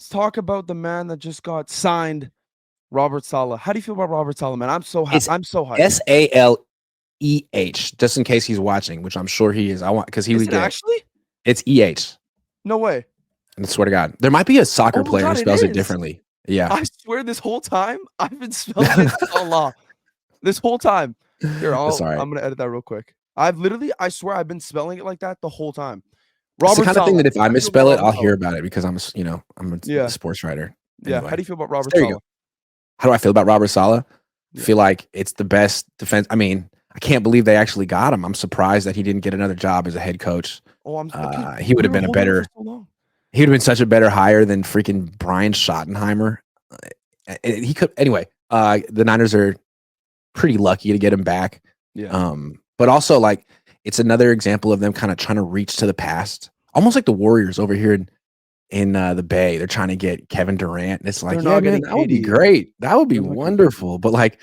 let's talk about the man that just got signed, Robert Saleh. How do you feel about Robert Saleh, man? I'm so It's I'm so hyped. Saleh, just in case he's watching, which I'm sure he is. I want because he Is would it get actually? it's No way. I swear to God, there might be a Oh soccer my player who god, it spells it is. differently. Yeah. I swear this whole time I've been spelling it Salah. This whole time. Here, That's all right. I'm gonna edit that real quick. I swear I've been spelling it like that the whole time. It's the Robert kind of thing Saleh. that if I How do you feel about misspell it, Robert I'll Saleh? hear about it because I'm a Yeah, sports writer. yeah. How Anyway, do you feel about so Robert there you go. Saleh? How do I feel about Robert Saleh? I Yeah. feel like it's the best defense. I mean, I can't believe they actually got him. I'm surprised that he didn't get another job as a head coach. Oh, I'm because He would we have were been holding on for so long. he would have been such a better hire than freaking Brian Schottenheimer. He could anyway. The Niners are pretty lucky to get him back. Yeah. But also like it's another example of them kind of trying to reach to the past, almost like the Warriors over here in the Bay. They're trying to get Kevin Durant. And it's like, They're yeah, not man, getting that would be KD. great. That would be They're not getting KD. wonderful. But like,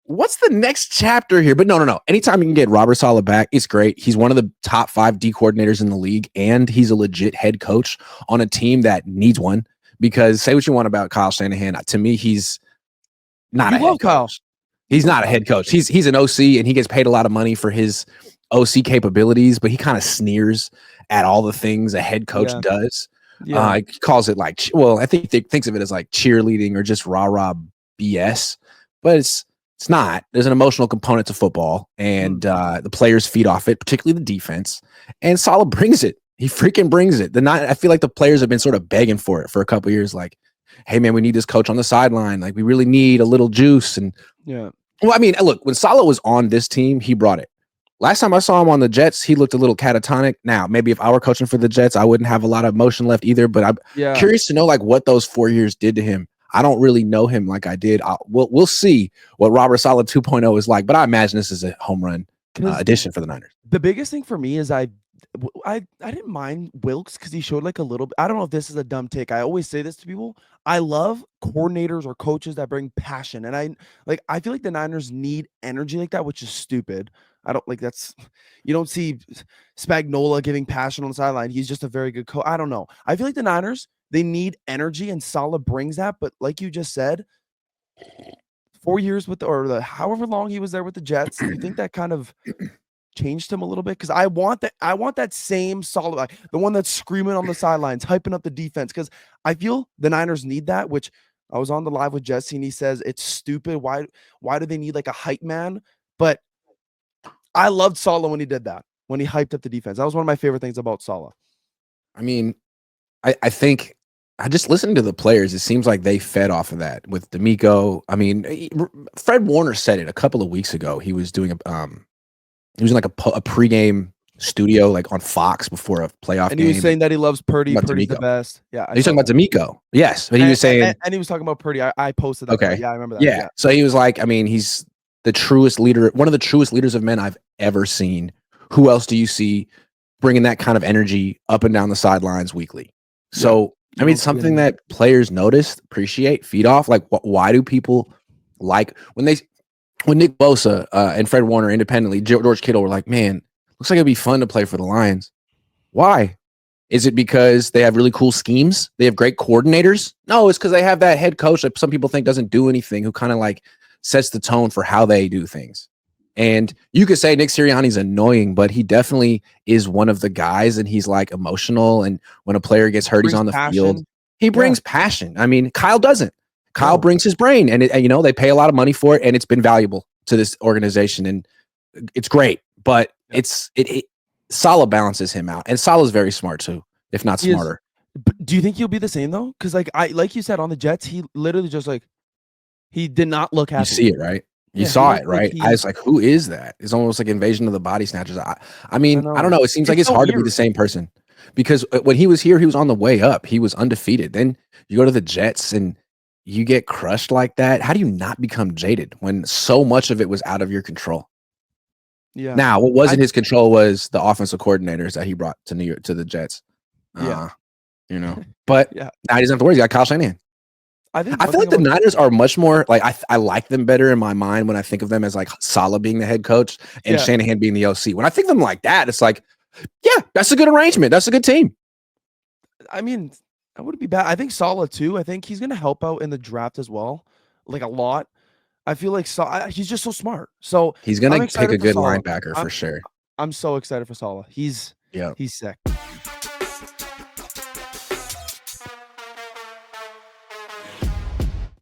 what's the next chapter here? But no. Anytime you can get Robert Saleh back, it's great. He's one of the top 5 D coordinators in the league, and he's a legit head coach on a team that needs one. Because say what you want about Kyle Shanahan, to me, he's not You a head love Kyle. coach. He's not a head coach. He's an OC, and he gets paid a lot of money for his OC capabilities, but he kind of sneers at all the things a head coach Yeah. does. Yeah. He calls it like, well, I think he thinks of it as like cheerleading or just rah BS, but it's not. There's an emotional component to football, and the players feed off it, particularly the defense. And Saleh brings it. He freaking brings it. I feel like the players have been sort of begging for it for a couple of years. Like, hey man, we need this coach on the sideline. Like, we really need a little juice. And Yeah. well, I mean, look, when Saleh was on this team, he brought it. Last time I saw him on the Jets, he looked a little catatonic. Now, maybe if I were coaching for the Jets, I wouldn't have a lot of emotion left either. But I'm curious to know like what those 4 years did to him. I don't really know him like I did. We'll see what Robert Saleh 2.0 is like. But I imagine this is a home run addition for the Niners. The biggest thing for me is I didn't mind Wilkes because he showed like a little. I don't know if this is a dumb take. I always say this to people. I love coordinators or coaches that bring passion, and I feel like the Niners need energy like that, which is stupid. I don't like that's. You don't see Spagnuolo giving passion on the sideline. He's just a very good coach. I don't know. I feel like the Niners they need energy, and Saleh brings that. But like you just said, 4 years with however long he was there with the Jets, you think that kind of changed him a little bit? Because I want that same Saleh, the one that's screaming on the sidelines, hyping up the defense. Because I feel the Niners need that. Which I was on the live with Jesse, and he says it's stupid. Why do they need like a hype man? But I loved Saleh when he did that, when he hyped up the defense. That was one of my favorite things about Saleh. I mean, I think I just listening to the players, it seems like they fed off of that with D'Amico. I mean, Fred Warner said it a couple of weeks ago. He was doing he was in like a pregame studio like on Fox before a playoff game. And he was saying that he loves Purdy. Purdy's the best. Yeah. He's talking about D'Amico. Yes. But he was saying. And he was talking about Purdy. I posted that. Okay. Part. Yeah, I remember that. Yeah. So he was like, I mean, he's the truest leader, one of the truest leaders of men I've ever seen. Who else do you see bringing that kind of energy up and down the sidelines weekly? So, I mean, something that players notice, appreciate, feed off. Like, why do people like when Nick Bosa and Fred Warner independently, George Kittle were like, man, looks like it'd be fun to play for the Lions. Why? Is it because they have really cool schemes? They have great coordinators? No, it's because they have that head coach that some people think doesn't do anything, who kind of like sets the tone for how they do things. And you could say Nick Sirianni's annoying, but he definitely is one of the guys, and he's like emotional. And when a player gets hurt, he's on the field. He brings passion. I mean, Kyle doesn't. Kyle brings his brain, and they pay a lot of money for it, and it's been valuable to this organization, and it's great. But Saleh balances him out, and Saleh's very smart too, if not smarter. But do you think he'll be the same though? Because like you said on the Jets, he literally just he did not look happy. You see it, right? You saw it, right? I was like, who is that? It's almost like Invasion of the Body Snatchers. I mean, I don't know. It seems like it's hard to be the same person, because when he was here, he was on the way up. He was undefeated. Then you go to the Jets and you get crushed like that. How do you not become jaded when so much of it was out of your control? Yeah. Now, what was in his control was the offensive coordinators that he brought to New York, to the Jets. But now he doesn't have to worry. He got Kyle Shanahan. I feel like the Niners are much more like I like them better in my mind when I think of them as like Saleh being the head coach and Shanahan being the OC. When I think of them like that, it's like, yeah, that's a good arrangement. That's a good team. I mean, That would be bad. I think Saleh too. I think he's gonna help out in the draft as well, like a lot. I feel like he's just so smart. So He's I'm gonna pick excited a for good Saleh. linebacker I'm for sure. I'm so excited for Saleh. Yeah. He's sick.